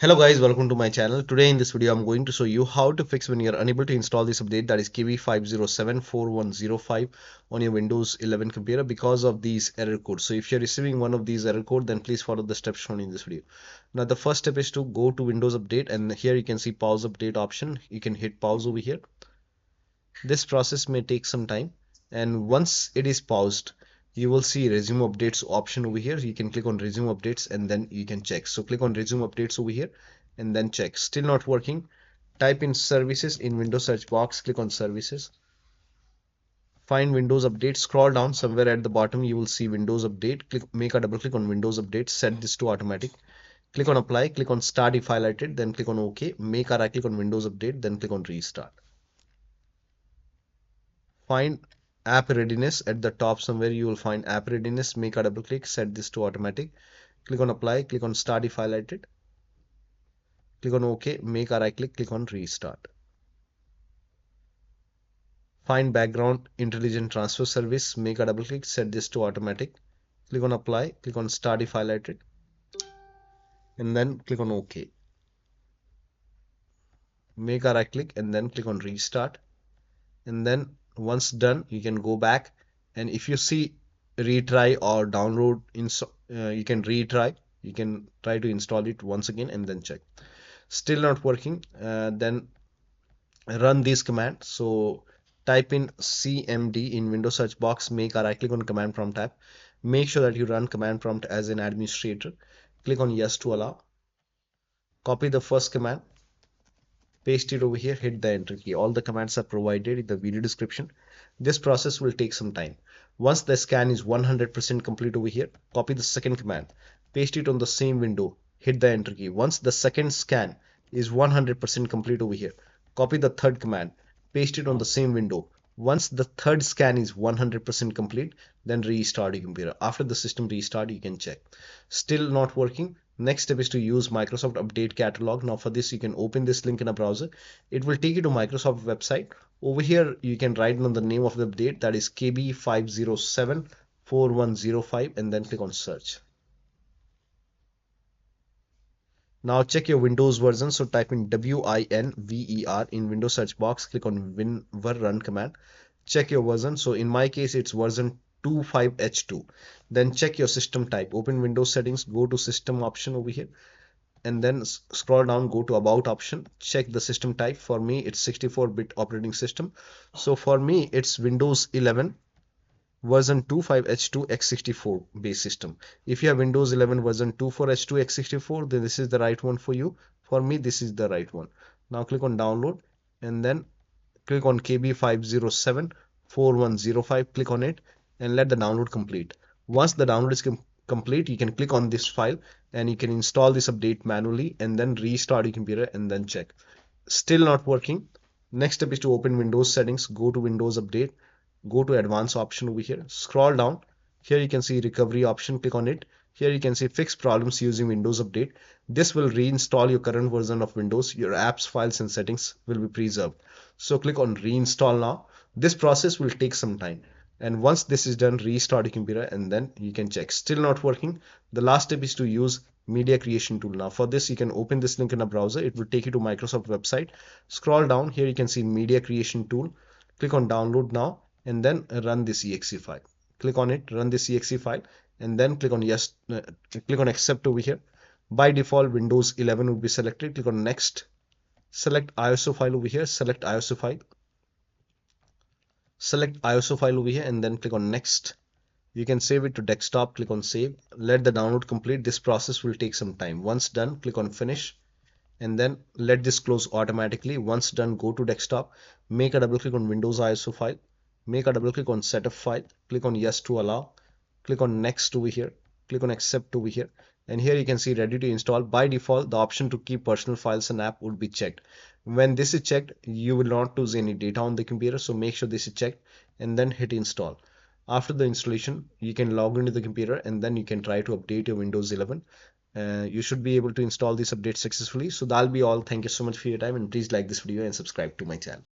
Hello guys, welcome to my channel. Today in this video I'm going to show you how to fix when you're unable to install this update, that is KB5074105 on your Windows 11 computer because of these error codes. So if you're receiving one of these error code, then please follow the steps shown in this video. Now the first step is to go to Windows Update, and here you can see pause update option. You can hit pause over here. This process may take some time, and once it is paused, you will see resume updates option over here. You can click on resume updates and then you can check. So click on resume updates over here and then check. Still not working. Type in services in Windows search box, click on services. Find Windows Update, scroll down somewhere at the bottom, you will see Windows Update. Make a double click on Windows Update, set this to automatic. Click on apply, click on start if highlighted, then click on OK. Make a right click on Windows Update, then click on restart. Find app readiness at the top somewhere. You will find app readiness. Make a double click, set this to automatic. Click on apply, click on start if highlighted. Click on OK, make a right click, click on restart. Find background intelligent transfer service. Make a double click, set this to automatic. Click on apply, click on start if highlighted, and then click on OK. Make a right click and then click on restart, and then once done you can go back, and if you see retry or download you can retry, you can try to install it once again and then check. Still not working, then run this command. So type in cmd in Windows search box, make a right click on command prompt tab, make sure that you run command prompt as an administrator, click on yes to allow, copy the first command, paste it over here, hit the enter key. All the commands are provided in the video description. This process will take some time. Once the scan is 100% complete over here, copy the second command, paste it on the same window, hit the enter key. Once the second scan is 100% complete over here, copy the third command, paste it on the same window. Once the third scan is 100% complete, then restart your computer. After the system restart, you can check. Still not working. Next step is to use Microsoft Update Catalog. Now for this, you can open this link in a browser. It will take you to Microsoft website. Over here, you can write down the name of the update, that is KB5074105, and then click on search. Now check your Windows version. So type in WINVER in Windows search box, click on WinVer run command. Check your version. So in my case, it's version 25H2. Then check your system type. Open Windows settings, go to system option over here, and then scroll down, go to about option, check the system type. For me, it's 64-bit operating system. So for me, it's Windows 11 version 25H2 x64 base system. If you have Windows 11 version 24H2 x64, then this is the right one for you. For me, this is the right one. Now click on download and then click on KB5074105. Click on it and let the download complete. Once the download is complete, you can click on this file and you can install this update manually and then restart your computer and then check. Still not working. Next step is to open Windows settings, go to Windows Update, go to advanced option over here, scroll down. Here you can see recovery option, click on it. Here you can see fix problems using Windows Update. This will reinstall your current version of Windows. Your apps, files and settings will be preserved. So click on reinstall now. This process will take some time, and once this is done, restart your computer and then you can check. Still not working. The last step is to use media creation tool. Now for this, you can open this link in a browser. It will take you to Microsoft website. Scroll down. Here you can see media creation tool. Click on download now and then run this exe file. Click on it, run this exe file, and then click on yes, click on accept over here. By default, Windows 11 will be selected. Click on next, select ISO file over here, select ISO file, select ISO file over here, and then click on next. You can save it to desktop, click on save. Let the download complete. This process will take some time. Once done, click on finish and then let this close automatically. Once done, go to desktop, make a double click on Windows ISO file, make a double click on setup file, click on yes to allow, click on next over here, click on accept over here, and here you can see ready to install. By default, the option to keep personal files and app would be checked. When this is checked, you will not lose any data on the computer, so make sure this is checked and then hit install. After the installation, you can log into the computer and then you can try to update your Windows 11. You should be able to install this update successfully. So that'll be all. Thank you so much for your time, and please like this video and subscribe to my channel.